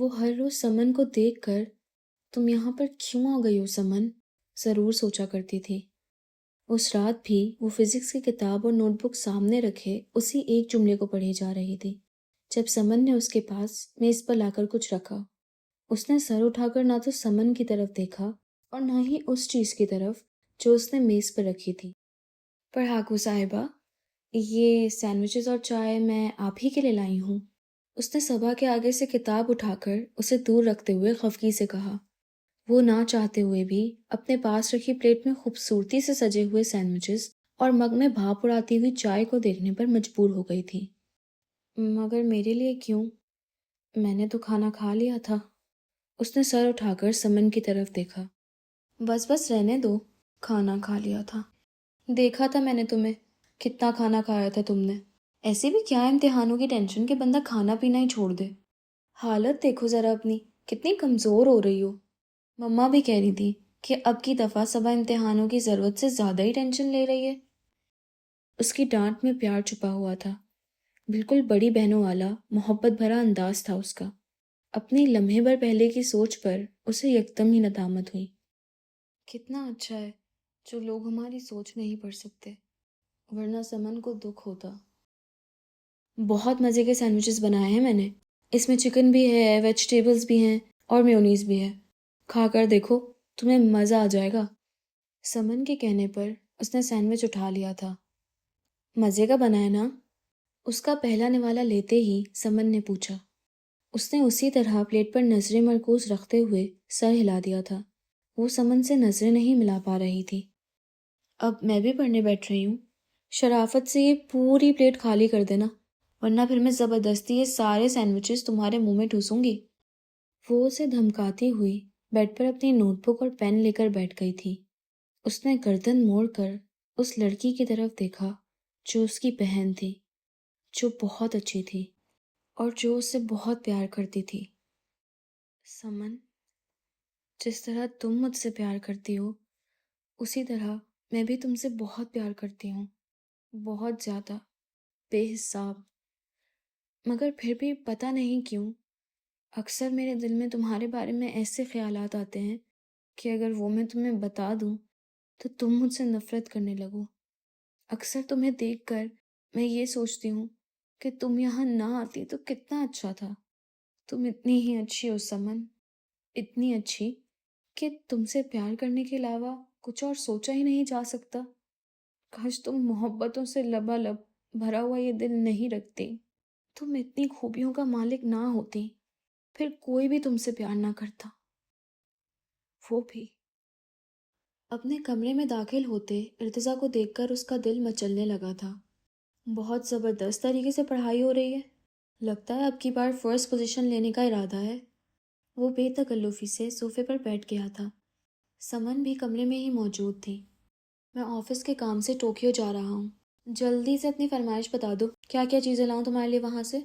وہ ہر روز سمن کو دیکھ کر تم یہاں پر کیوں آ گئی ہو سمن ضرور سوچا کرتی تھی۔ اس رات بھی وہ فزکس کی کتاب اور نوٹ بک سامنے رکھے اسی ایک جملے کو پڑھی جا رہی تھی جب سمن نے اس کے پاس میز پر لا کر کچھ رکھا۔ اس نے سر اٹھا کر نہ تو سمن کی طرف دیکھا اور نہ ہی اس چیز کی طرف جو اس نے میز پر رکھی تھی۔ پڑھاکو صاحبہ، یہ سینڈوچز اور چائے میں آپ ہی کے لیے لائی ہوں۔ اس نے صبا کے آگے سے کتاب اٹھا کر اسے دور رکھتے ہوئے خفگی سے کہا۔ وہ نہ چاہتے ہوئے بھی اپنے پاس رکھی پلیٹ میں خوبصورتی سے سجے ہوئے سینڈوچز اور مگ میں بھاپ اڑاتی ہوئی چائے کو دیکھنے پر مجبور ہو گئی تھی۔ مگر میرے لیے کیوں؟ میں نے تو کھانا کھا لیا تھا۔ اس نے سر اٹھا کر سمن کی طرف دیکھا۔ بس بس رہنے دو، کھانا کھا لیا تھا۔ دیکھا تھا میں نے تمہیں، کتنا کھانا کھایا تھا تم نے۔ ایسے بھی کیا امتحانوں کی ٹینشن کہ بندہ کھانا پینا ہی چھوڑ دے۔ حالت دیکھو ذرا اپنی، کتنی کمزور ہو رہی ہو۔ مما بھی کہہ رہی تھی کہ اب کی دفعہ صبا امتحانوں کی ضرورت سے زیادہ ہی ٹینشن لے رہی ہے۔ اس کی ڈانٹ میں پیار چھپا ہوا تھا، بالکل بڑی بہنوں والا محبت بھرا انداز تھا اس کا۔ اپنی لمحے بھر پہلے کی سوچ پر اسے یکدم ہی ندامت ہوئی۔ کتنا اچھا ہے جو لوگ ہماری سوچ نہیں پڑھ سکتے، ورنہ سمن کو دکھ ہوتا۔ بہت مزے کے سینڈوچز بنائے ہیں میں نے، اس میں چکن بھی ہے، ویجیٹیبلز بھی ہیں اور میونیز بھی ہے۔ کھا کر دیکھو، تمہیں مزہ آ جائے گا۔ سمن کے کہنے پر اس نے سینڈوچ اٹھا لیا تھا۔ مزے کا بنا ہے نا؟ اس کا پہلا نوالا لیتے ہی سمن نے پوچھا۔ اس نے اسی طرح پلیٹ پر نظریں مرکوز رکھتے ہوئے سر ہلا دیا تھا۔ وہ سمن سے نظریں نہیں ملا پا رہی تھی۔ اب میں بھی پڑھنے بیٹھ رہی ہوں، شرافت سے یہ پوری پلیٹ خالی کر دینا، ورنہ پھر میں زبردستی یہ سارے سینڈوچز تمہارے منہ میں ٹھوسوں گی۔ وہ اسے دھمکاتی ہوئی بیڈ پر اپنی نوٹ بک اور پین لے کر بیٹھ گئی تھی۔ اس نے گردن موڑ کر اس لڑکی کی طرف دیکھا جو اس کی بہن تھی، جو بہت اچھی تھی اور جو اس سے بہت پیار کرتی تھی۔ سمن، جس طرح تم مجھ سے پیار کرتی ہو، اسی طرح میں بھی تم سے بہت پیار کرتی ہوں، بہت زیادہ، بے حساب۔ مگر پھر بھی پتہ نہیں کیوں اکثر میرے دل میں تمہارے بارے میں ایسے خیالات آتے ہیں کہ اگر وہ میں تمہیں بتا دوں تو تم مجھ سے نفرت کرنے لگو۔ اکثر تمہیں دیکھ کر میں یہ سوچتی ہوں کہ تم یہاں نہ آتی تو کتنا اچھا تھا۔ تم اتنی ہی اچھی ہو سمن، اتنی اچھی کہ تم سے پیار کرنے کے علاوہ کچھ اور سوچا ہی نہیں جا سکتا۔ کاش تم محبتوں سے لبالب بھرا ہوا یہ دل نہیں رکھتی، تم اتنی خوبیوں کا مالک نہ ہوتی، پھر کوئی بھی تم سے پیار نہ کرتا۔ وہ بھی۔ اپنے کمرے میں داخل ہوتے ارتضیٰ کو دیکھ کر اس کا دل مچلنے لگا تھا۔ بہت زبردست طریقے سے پڑھائی ہو رہی ہے، لگتا ہے اب کی بار فرسٹ پوزیشن لینے کا ارادہ ہے۔ وہ بے تکلفی سے صوفے پر بیٹھ گیا تھا۔ سمن بھی کمرے میں ہی موجود تھی۔ میں آفس کے کام سے ٹوکیو جا رہا ہوں، جلدی سے اپنی فرمائش بتا دو، کیا کیا چیزیں لاؤں تمہارے لیے وہاں سے؟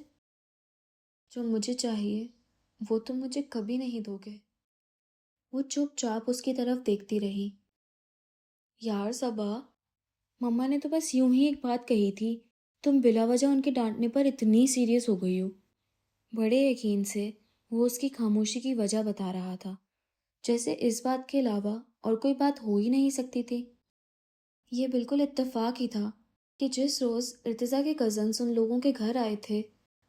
جو مجھے چاہیے وہ تم مجھے کبھی نہیں دو گے۔ وہ چپ چاپ اس کی طرف دیکھتی رہی۔ یار صبا، مما نے تو بس یوں ہی ایک بات کہی تھی، تم بلا وجہ ان کے ڈانٹنے پر اتنی سیریس ہو گئی ہو۔ بڑے یقین سے وہ اس کی خاموشی کی وجہ بتا رہا تھا، جیسے اس بات کے علاوہ اور کوئی بات ہو ہی نہیں سکتی تھی۔ یہ بالکل اتفاق ہی تھا کہ جس روز ارتضیٰ کے کزنس ان لوگوں کے گھر آئے تھے،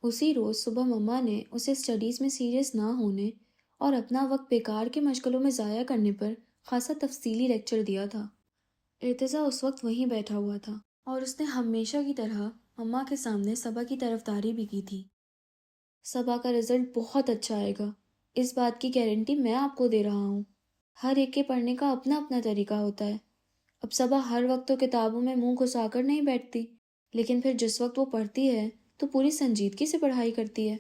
اسی روز صبح مما نے اسے اسٹڈیز میں سیریس نہ ہونے اور اپنا وقت بیکار کے مشغلوں میں ضائع کرنے پر خاصا تفصیلی لیکچر دیا تھا۔ ارتضیٰ اس وقت وہیں بیٹھا ہوا تھا اور اس نے ہمیشہ کی طرح مما کے سامنے صبا کی طرفداری بھی کی تھی۔ صبا کا رزلٹ بہت اچھا آئے گا، اس بات کی گارنٹی میں آپ کو دے رہا ہوں۔ ہر ایک کے پڑھنے کا اپنا اپنا طریقہ ہوتا ہے۔ اب صبا ہر وقت تو کتابوں میں منہ گھسا کر نہیں بیٹھتی، لیکن پھر جس وقت وہ پڑھتی ہے تو پوری سنجیدگی سے پڑھائی کرتی ہے۔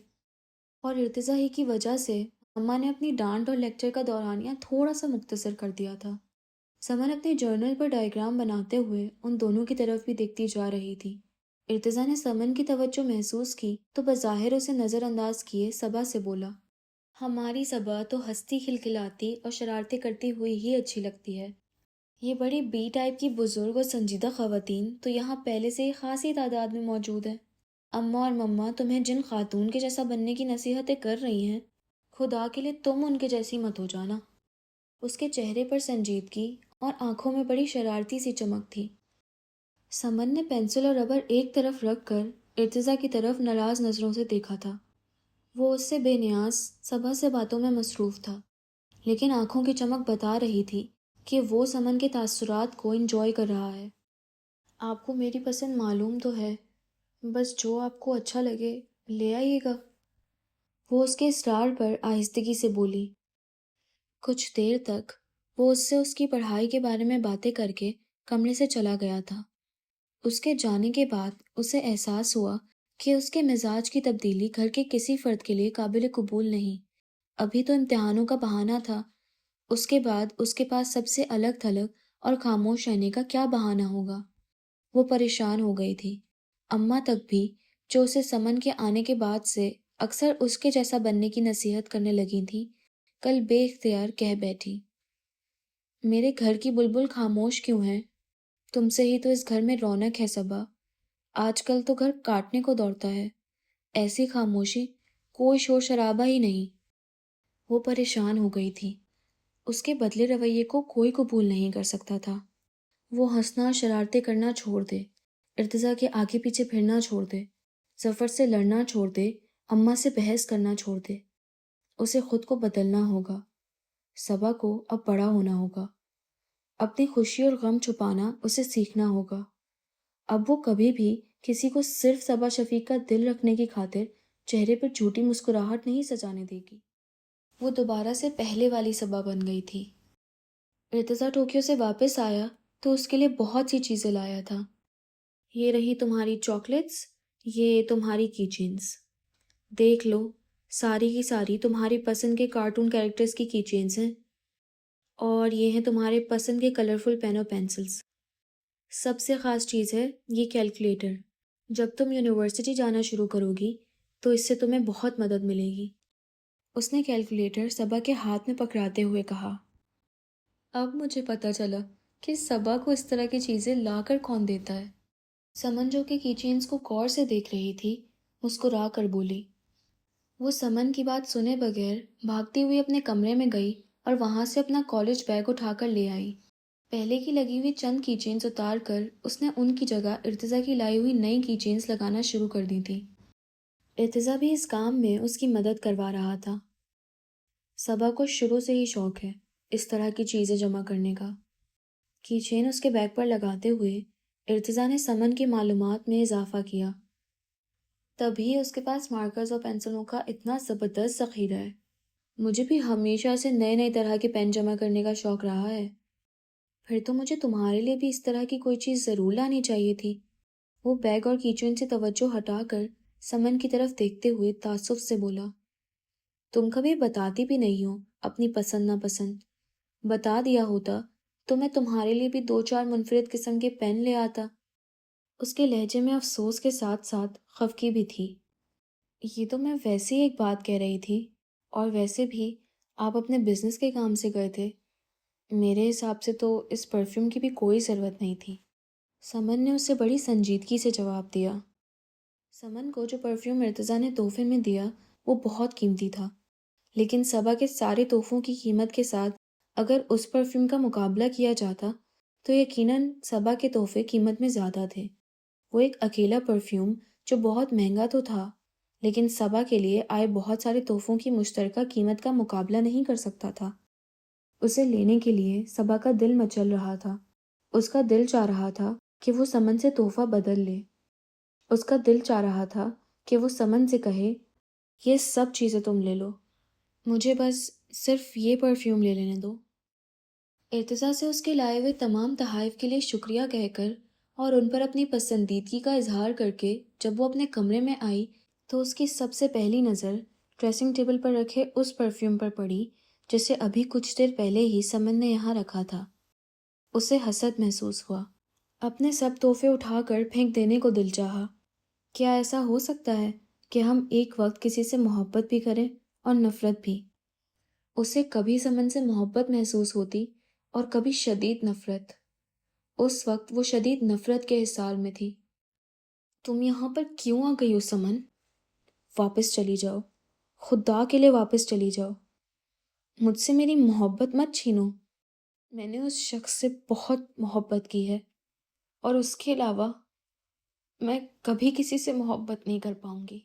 اور ارتضیٰ ہی کی وجہ سے مما نے اپنی ڈانٹ اور لیکچر کا دورانیہ تھوڑا سا مختصر کر دیا تھا۔ سمن اپنے جرنل پر ڈائیگرام بناتے ہوئے ان دونوں کی طرف بھی دیکھتی جا رہی تھی۔ ارتضیٰ نے سمن کی توجہ محسوس کی تو بظاہر اسے نظر انداز کیے صبا سے بولا، ہماری صبا تو ہنستی کھلکھلاتی اور شرارتیں کرتی ہوئی ہی اچھی لگتی ہے۔ یہ بڑی بی ٹائپ کی بزرگ اور سنجیدہ خواتین تو یہاں پہلے سے ہی خاصی تعداد میں موجود ہیں۔ اماں اور مما تمہیں جن خاتون کے جیسا بننے کی نصیحتیں کر رہی ہیں، خدا کے لیے تم ان کے جیسی مت ہو جانا۔ اس کے چہرے پر سنجیدگی اور آنکھوں میں بڑی شرارتی سی چمک تھی۔ سمن نے پینسل اور ربر ایک طرف رکھ کر ارتضیٰ کی طرف ناراض نظروں سے دیکھا تھا۔ وہ اس سے بے نیاز صبح سے باتوں میں مصروف تھا، لیکن آنکھوں کی چمک بتا رہی تھی کہ وہ سمن کے تاثرات کو انجوائے کر رہا ہے۔ آپ کو میری پسند معلوم تو ہے، بس جو آپ کو اچھا لگے لے آئیے گا، وہ اس کے اصرار پر آہستگی سے بولی۔ کچھ دیر تک وہ اس سے اس کی پڑھائی کے بارے میں باتیں کر کے کمرے سے چلا گیا تھا۔ اس کے جانے کے بعد اسے احساس ہوا کہ اس کے مزاج کی تبدیلی گھر کے کسی فرد کے لیے قابل قبول نہیں۔ ابھی تو امتحانوں کا بہانہ تھا، اس کے بعد اس کے پاس سب سے الگ تھلگ اور خاموش رہنے کا کیا بہانہ ہوگا؟ وہ پریشان ہو گئی تھی۔ اماں تک بھی، جو اسے سمن کے آنے کے بعد سے اکثر اس کے جیسا بننے کی نصیحت کرنے لگی تھی، کل بے اختیار کہہ بیٹھی، میرے گھر کی بلبل خاموش کیوں ہے؟ تم سے ہی تو اس گھر میں رونق ہے صبا۔ آج کل تو گھر کاٹنے کو دوڑتا ہے، ایسی خاموشی، کوئی شور شرابہ ہی نہیں۔ وہ پریشان ہو گئی تھی۔ اس کے بدلے رویے کو کوئی قبول نہیں کر سکتا تھا۔ وہ ہنسنا اور شرارتیں کرنا چھوڑ دے، ارتضیٰ کے آگے پیچھے پھرنا چھوڑ دے، ظفر سے لڑنا چھوڑ دے، اماں سے بحث کرنا چھوڑ دے۔ اسے خود کو بدلنا ہوگا۔ صبا کو اب بڑا ہونا ہوگا۔ اپنی خوشی اور غم چھپانا اسے سیکھنا ہوگا۔ اب وہ کبھی بھی کسی کو صرف صبا شفیق کا دل رکھنے کی خاطر چہرے پر جھوٹی مسکراہٹ نہیں سجانے دے گی۔ وہ دوبارہ سے پہلے والی صبا بن گئی تھی۔ ارتضیٰ ٹوکیو سے واپس آیا تو اس کے لیے بہت سی چیزیں لایا تھا۔ یہ رہی تمہاری چاکلیٹس، یہ تمہاری کی چینز، دیکھ لو، ساری کی ساری تمہاری پسند کے کارٹون کیریکٹرز کی کی چینز ہیں، اور یہ ہیں تمہارے پسند کے کلرفل پین اور پینسلز۔ سب سے خاص چیز ہے یہ کیلکولیٹر۔ جب تم یونیورسٹی جانا شروع کرو گی تو اس سے تمہیں بہت مدد ملے گی۔ اس نے کیلکولیٹر صبا کے ہاتھ میں پکڑاتے ہوئے کہا۔ اب مجھے پتہ چلا کہ صبا کو اس طرح کی چیزیں لا کر کون دیتا ہے۔ سمن جو کہ کی چینز کو غور سے دیکھ رہی تھی، مسکرا کر بولی۔ وہ سمن کی بات سنے بغیر بھاگتی ہوئی اپنے کمرے میں گئی اور وہاں سے اپنا کالج بیگ اٹھا کر لے آئی۔ پہلے کی لگی ہوئی چند کی چینز اتار کر اس نے ان کی جگہ ارتضیٰ کی لائی ہوئی نئی کی چینز لگانا شروع کر دی تھی۔ ارتضیٰ بھی اس کام میں اس کی مدد کروا رہا تھا۔ صبا کو شروع سے ہی شوق ہے اس طرح کی چیزیں جمع کرنے کا۔ کی چین اس کے بیگ پر لگاتے ہوئے ارتضیٰ نے سمن کی معلومات میں اضافہ کیا۔ تبھی اس کے پاس مارکرز اور پینسلوں کا اتنا زبردست ذخیرہ ہے۔ مجھے بھی ہمیشہ سے نئے نئے طرح کے پین جمع کرنے کا شوق رہا ہے۔ پھر تو مجھے تمہارے لیے بھی اس طرح کی کوئی چیز ضرور لانی چاہیے تھی۔ وہ بیگ اور کی چین سے توجہ ہٹا کر سمن کی طرف دیکھتے ہوئے تعصب سے بولا، تم کبھی بتاتی بھی نہیں ہو اپنی پسند ناپسند۔ بتا دیا ہوتا تو میں تمہارے لیے بھی 2-4 منفرد قسم کے پین لے آتا۔ اس کے لہجے میں افسوس کے ساتھ ساتھ خفگی بھی تھی۔ یہ تو میں ویسے ہی ایک بات کہہ رہی تھی، اور ویسے بھی آپ اپنے بزنس کے کام سے گئے تھے، میرے حساب سے تو اس پرفیوم کی بھی کوئی ضرورت نہیں تھی۔ سمن نے اسے بڑی سنجیدگی سے جواب دیا۔ سمن کو جو پرفیوم ارتضیٰ نے تحفے میں دیا وہ بہت قیمتی تھا، لیکن صبا کے سارے تحفوں کی قیمت کے ساتھ اگر اس پرفیوم کا مقابلہ کیا جاتا تو یقیناً صبا کے تحفے قیمت میں زیادہ تھے۔ وہ ایک اکیلا پرفیوم جو بہت مہنگا تو تھا، لیکن صبا کے لیے آئے بہت سارے تحفوں کی مشترکہ قیمت کا مقابلہ نہیں کر سکتا تھا۔ اسے لینے کے لیے صبا کا دل مچل رہا تھا۔ اس کا دل چاہ رہا تھا کہ وہ سمن سے تحفہ بدل لے۔ اس کا دل چاہ رہا تھا کہ وہ سمن سے کہے، یہ سب چیزیں تم لے لو، مجھے بس صرف یہ پرفیوم لے لینے دو۔ ارتضیٰ سے اس کے لائے ہوئے تمام تحائف کے لیے شکریہ کہہ کر اور ان پر اپنی پسندیدگی کا اظہار کر کے جب وہ اپنے کمرے میں آئی تو اس کی سب سے پہلی نظر ڈریسنگ ٹیبل پر رکھے اس پرفیوم پر پڑی جسے ابھی کچھ دیر پہلے ہی سمن نے یہاں رکھا تھا۔ اسے حسد محسوس ہوا۔ اپنے سب تحفے اٹھا کر پھینک دینے کو دل چاہا۔ کیا ایسا ہو سکتا ہے کہ ہم ایک وقت کسی سے محبت بھی کریں اور نفرت بھی؟ اسے کبھی سمن سے محبت محسوس ہوتی اور کبھی شدید نفرت۔ اس وقت وہ شدید نفرت کے حصار میں تھی۔ تم یہاں پر کیوں آ گئی ہو سمن؟ واپس چلی جاؤ، خدا کے لیے واپس چلی جاؤ، مجھ سے میری محبت مت چھینو۔ میں نے اس شخص سے بہت محبت کی ہے، اور اس کے علاوہ میں کبھی کسی سے محبت نہیں کر پاؤں گی۔